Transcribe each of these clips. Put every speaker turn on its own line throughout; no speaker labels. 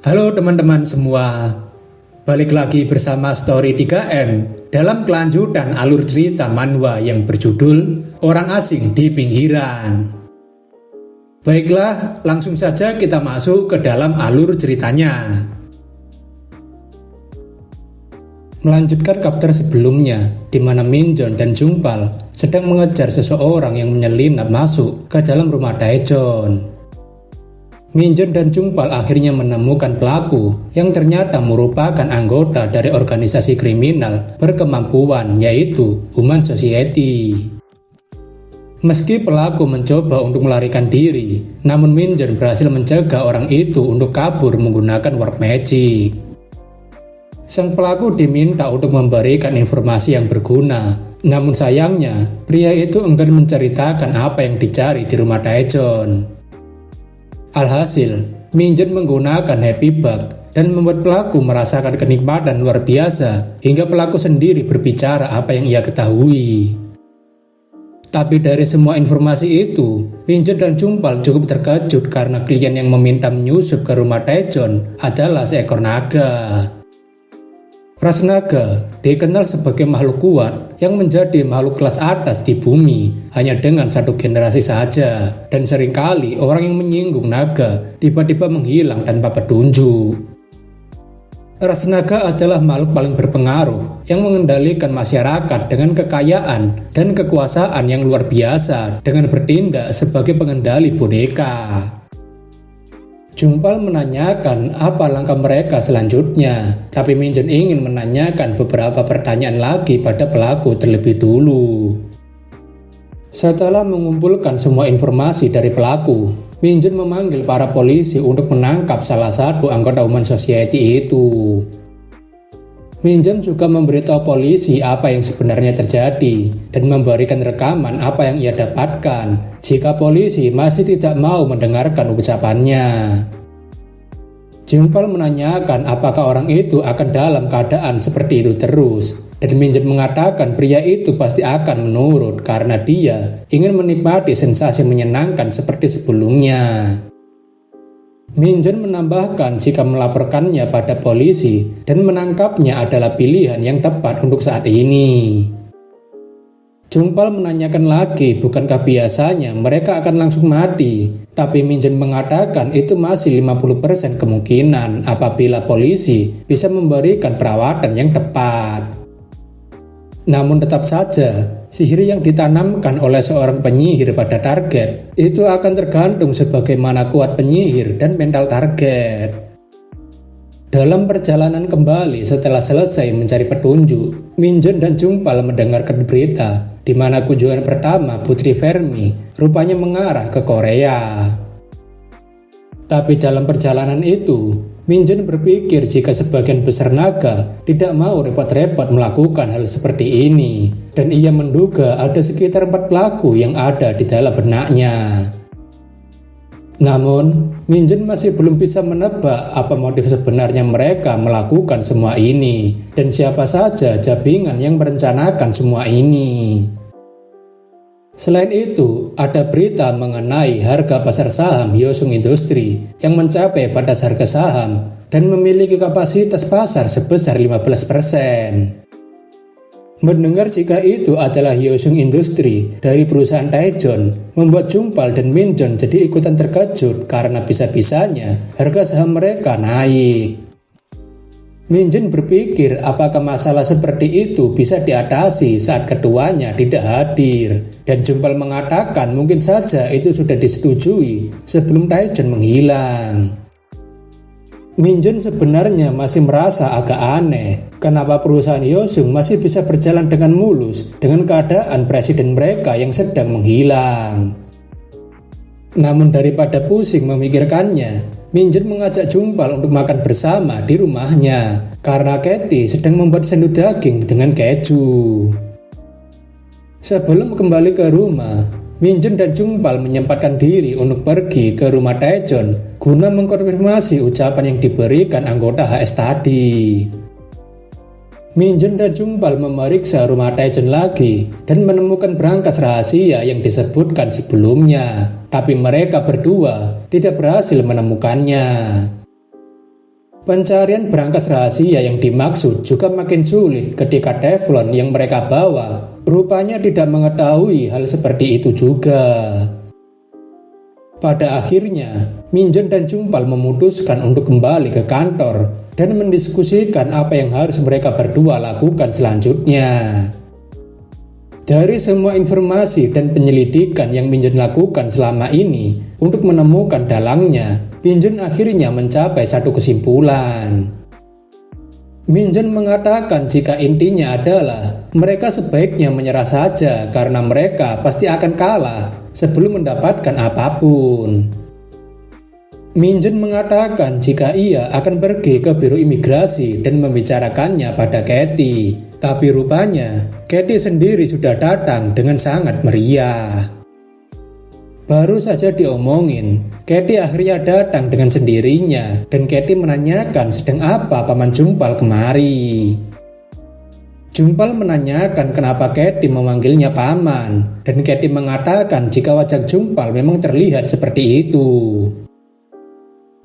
Halo teman-teman semua, balik lagi bersama Story 3M dalam kelanjutan alur cerita manhwa yang berjudul Orang Asing di Pinggiran. Baiklah, langsung saja kita masuk ke dalam alur ceritanya. Melanjutkan chapter sebelumnya, di mana Minjeon dan Jungpal sedang mengejar seseorang yang menyelinap masuk ke dalam rumah Daejeon. Minjeon dan Jungpal akhirnya menemukan pelaku yang ternyata merupakan anggota dari organisasi kriminal berkemampuan, yaitu Human Society. Meski pelaku mencoba untuk melarikan diri, namun Minjeon berhasil mencegah orang itu untuk kabur menggunakan Warp Magic. Sang pelaku diminta untuk memberikan informasi yang berguna, namun sayangnya pria itu enggan menceritakan apa yang dicari di rumah Daejeon. Alhasil, Minjeon menggunakan Happy Bug dan membuat pelaku merasakan kenikmatan luar biasa hingga pelaku sendiri berbicara apa yang ia ketahui. Tapi dari semua informasi itu, Minjeon dan Jungpal cukup terkejut karena klien yang meminta menyusup ke rumah Daejeon adalah seekor naga. Ras naga dikenal sebagai makhluk kuat yang menjadi makhluk kelas atas di bumi hanya dengan satu generasi saja, dan seringkali orang yang menyinggung naga tiba-tiba menghilang tanpa petunjuk. Ras naga adalah makhluk paling berpengaruh yang mengendalikan masyarakat dengan kekayaan dan kekuasaan yang luar biasa dengan bertindak sebagai pengendali boneka. Jungpal menanyakan apa langkah mereka selanjutnya, tapi Minjeon ingin menanyakan beberapa pertanyaan lagi pada pelaku terlebih dulu. Setelah mengumpulkan semua informasi dari pelaku, Minjeon memanggil para polisi untuk menangkap salah satu anggota Human Society itu. Minjeon juga memberitahu polisi apa yang sebenarnya terjadi dan memberikan rekaman apa yang ia dapatkan jika polisi masih tidak mau mendengarkan ucapannya. Jungpal menanyakan apakah orang itu akan dalam keadaan seperti itu terus, dan Minjeon mengatakan pria itu pasti akan menurut karena dia ingin menikmati sensasi menyenangkan seperti sebelumnya. Minjeon menambahkan jika melaporkannya pada polisi dan menangkapnya adalah pilihan yang tepat untuk saat ini. Jungpal menanyakan lagi bukankah biasanya mereka akan langsung mati, tapi Minjeon mengatakan itu masih 50% kemungkinan apabila polisi bisa memberikan perawatan yang tepat. Namun tetap saja, sihir yang ditanamkan oleh seorang penyihir pada target itu akan tergantung sebagaimana kuat penyihir dan mental target. Dalam perjalanan kembali setelah selesai mencari petunjuk, Minjeon dan Jungpal mendengarkan berita di mana kunjungan pertama Putri Fermi rupanya mengarah ke Korea. Tapi dalam perjalanan itu, Minjeon berpikir jika sebagian besar naga tidak mau repot-repot melakukan hal seperti ini, dan ia menduga ada sekitar 4 pelaku yang ada di dalam benaknya. Namun, Minjeon masih belum bisa menebak apa motif sebenarnya mereka melakukan semua ini, dan siapa saja jabingan yang merencanakan semua ini. Selain itu, ada berita mengenai harga pasar saham Hyosung Industry yang mencapai batas harga saham dan memiliki kapasitas pasar sebesar 15%. Mendengar jika itu adalah Hyosung Industry dari perusahaan Daejeon membuat Jungpal dan Minjeon jadi ikutan terkejut karena bisa-bisanya harga saham mereka naik. Minjeon berpikir apakah masalah seperti itu bisa diatasi saat keduanya tidak hadir, dan Jungpal mengatakan mungkin saja itu sudah disetujui sebelum Daejeon menghilang. Minjeon sebenarnya masih merasa agak aneh kenapa perusahaan Hyosung masih bisa berjalan dengan mulus dengan keadaan presiden mereka yang sedang menghilang. Namun daripada pusing memikirkannya, Minjeon mengajak Jungpal untuk makan bersama di rumahnya karena Katie sedang membuat sendok daging dengan keju. Sebelum kembali ke rumah, Minjeon dan Jungpal menyempatkan diri untuk pergi ke rumah Daejeon guna mengkonfirmasi ucapan yang diberikan anggota HS tadi. Minjeon dan Jungpal memeriksa rumah Daejeon lagi dan menemukan berangkas rahasia yang disebutkan sebelumnya, tapi mereka berdua tidak berhasil menemukannya. Pencarian berangkas rahasia yang dimaksud juga makin sulit ketika teflon yang mereka bawa rupanya tidak mengetahui hal seperti itu juga. Pada akhirnya, Minjeon dan Jungpal memutuskan untuk kembali ke kantor dan mendiskusikan apa yang harus mereka berdua lakukan selanjutnya. Dari semua informasi dan penyelidikan yang Minjeon lakukan selama ini untuk menemukan dalangnya, Minjeon akhirnya mencapai satu kesimpulan. Minjeon mengatakan jika intinya adalah mereka sebaiknya menyerah saja karena mereka pasti akan kalah sebelum mendapatkan apapun. Minjeon mengatakan jika ia akan pergi ke biro imigrasi dan membicarakannya pada Katie. Tapi rupanya Katie sendiri sudah datang dengan sangat meriah. Baru saja diomongin, Katie akhirnya datang dengan sendirinya dan Katie menanyakan sedang apa Paman Jungpal kemari. Jungpal menanyakan kenapa Katie memanggilnya Paman dan Katie mengatakan jika wajah Jungpal memang terlihat seperti itu.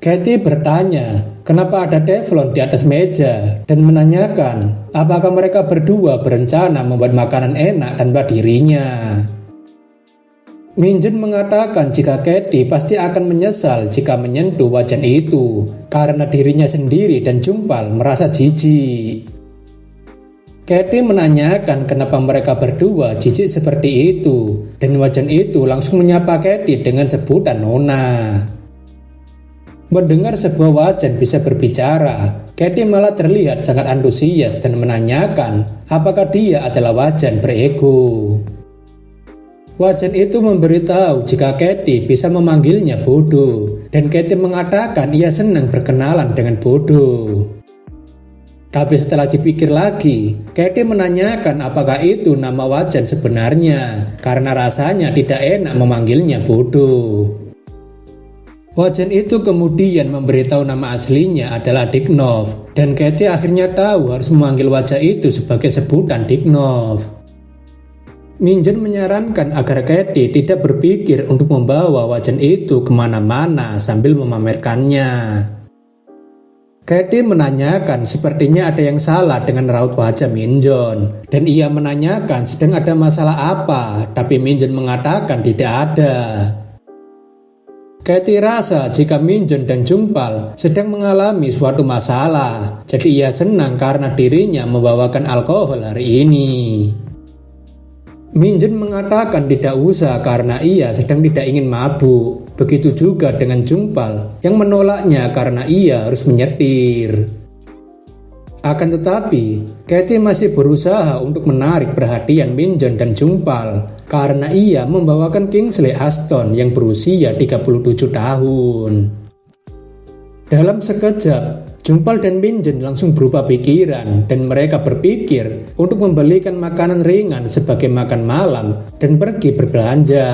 Katie bertanya kenapa ada teflon di atas meja dan menanyakan apakah mereka berdua berencana membuat makanan enak tanpa dirinya. Minjeon mengatakan jika Katie pasti akan menyesal jika menyentuh wajan itu karena dirinya sendiri dan Jungpal merasa jijik. Katie menanyakan kenapa mereka berdua jijik seperti itu dan wajan itu langsung menyapa Katie dengan sebutan Nona. Mendengar sebuah wajan bisa berbicara, Katie malah terlihat sangat antusias dan menanyakan apakah dia adalah wajan berego. Wajan itu memberitahu jika Katie bisa memanggilnya bodoh, dan Katie mengatakan ia senang berkenalan dengan bodoh. Tapi setelah dipikir lagi, Katie menanyakan apakah itu nama wajan sebenarnya, karena rasanya tidak enak memanggilnya bodoh. Wajan itu kemudian memberitahu nama aslinya adalah Dignov, dan Katie akhirnya tahu harus memanggil wajah itu sebagai sebutan Dignov. Minjeon menyarankan agar Katie tidak berpikir untuk membawa wajan itu kemana-mana sambil memamerkannya. Katie menanyakan sepertinya ada yang salah dengan raut wajah Minjeon, dan ia menanyakan sedang ada masalah apa, tapi Minjeon mengatakan tidak ada. Katie rasa jika Minjeon dan Jungpal sedang mengalami suatu masalah, jadi ia senang karena dirinya membawakan alkohol hari ini. Minjeon mengatakan tidak usah karena ia sedang tidak ingin mabuk. Begitu juga dengan Jungpal yang menolaknya karena ia harus menyetir. Akan tetapi, Katie masih berusaha untuk menarik perhatian Minjeon dan Jungpal karena ia membawakan Kingsley Aston yang berusia 37 tahun. Dalam sekejap, Jungpal dan Minjeon langsung berubah pikiran dan mereka berpikir untuk membelikan makanan ringan sebagai makan malam dan pergi berbelanja.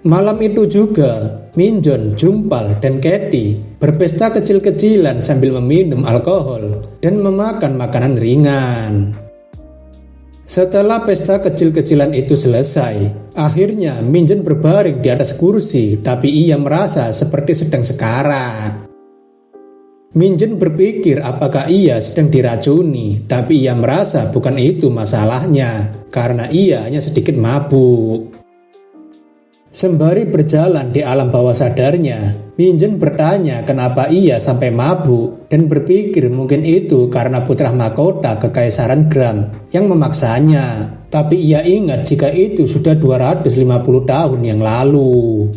Malam itu juga, Minjeon, Jungpal, dan Katie berpesta kecil-kecilan sambil meminum alkohol dan memakan makanan ringan. Setelah pesta kecil-kecilan itu selesai, akhirnya Minjeon berbaring di atas kursi, tapi ia merasa seperti sedang sekarat. Minjeon berpikir apakah ia sedang diracuni, tapi ia merasa bukan itu masalahnya, karena ia hanya sedikit mabuk. Sembari berjalan di alam bawah sadarnya, Minjeon bertanya kenapa ia sampai mabuk dan berpikir mungkin itu karena putra mahkota Kekaisaran Gram yang memaksanya. Tapi ia ingat jika itu sudah 250 tahun yang lalu.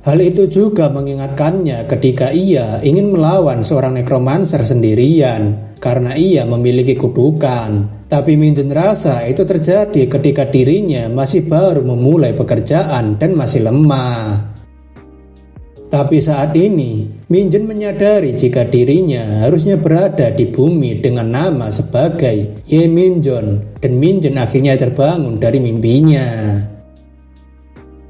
Hal itu juga mengingatkannya ketika ia ingin melawan seorang nekromancer sendirian karena ia memiliki kutukan. Tapi Minjeon rasa itu terjadi ketika dirinya masih baru memulai pekerjaan dan masih lemah. Tapi saat ini, Minjeon menyadari jika dirinya harusnya berada di bumi dengan nama sebagai Ye Minjeon, dan Minjeon akhirnya terbangun dari mimpinya.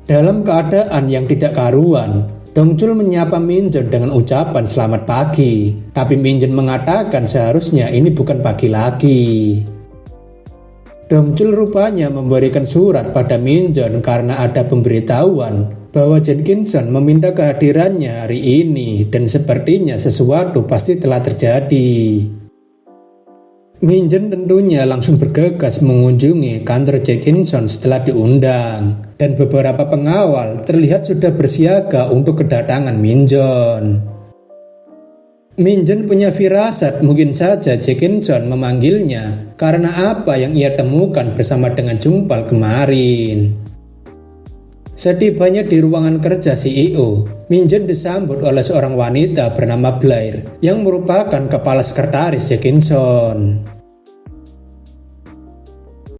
Dalam keadaan yang tidak karuan, Dongchul menyapa Minjeon dengan ucapan selamat pagi, tapi Minjeon mengatakan seharusnya ini bukan pagi lagi. Dongchul rupanya memberikan surat pada Minjeon karena ada pemberitahuan bahwa Jenkinson meminta kehadirannya hari ini dan sepertinya sesuatu pasti telah terjadi. Minjeon tentunya langsung bergegas mengunjungi kantor Jenkinson setelah diundang dan beberapa pengawal terlihat sudah bersiaga untuk kedatangan Minjeon. Minjeon punya firasat mungkin saja Jenkinson memanggilnya karena apa yang ia temukan bersama dengan Jungpal kemarin. Setibanya di ruangan kerja CEO, Minjeon disambut oleh seorang wanita bernama Blair yang merupakan kepala sekretaris Jenkinson.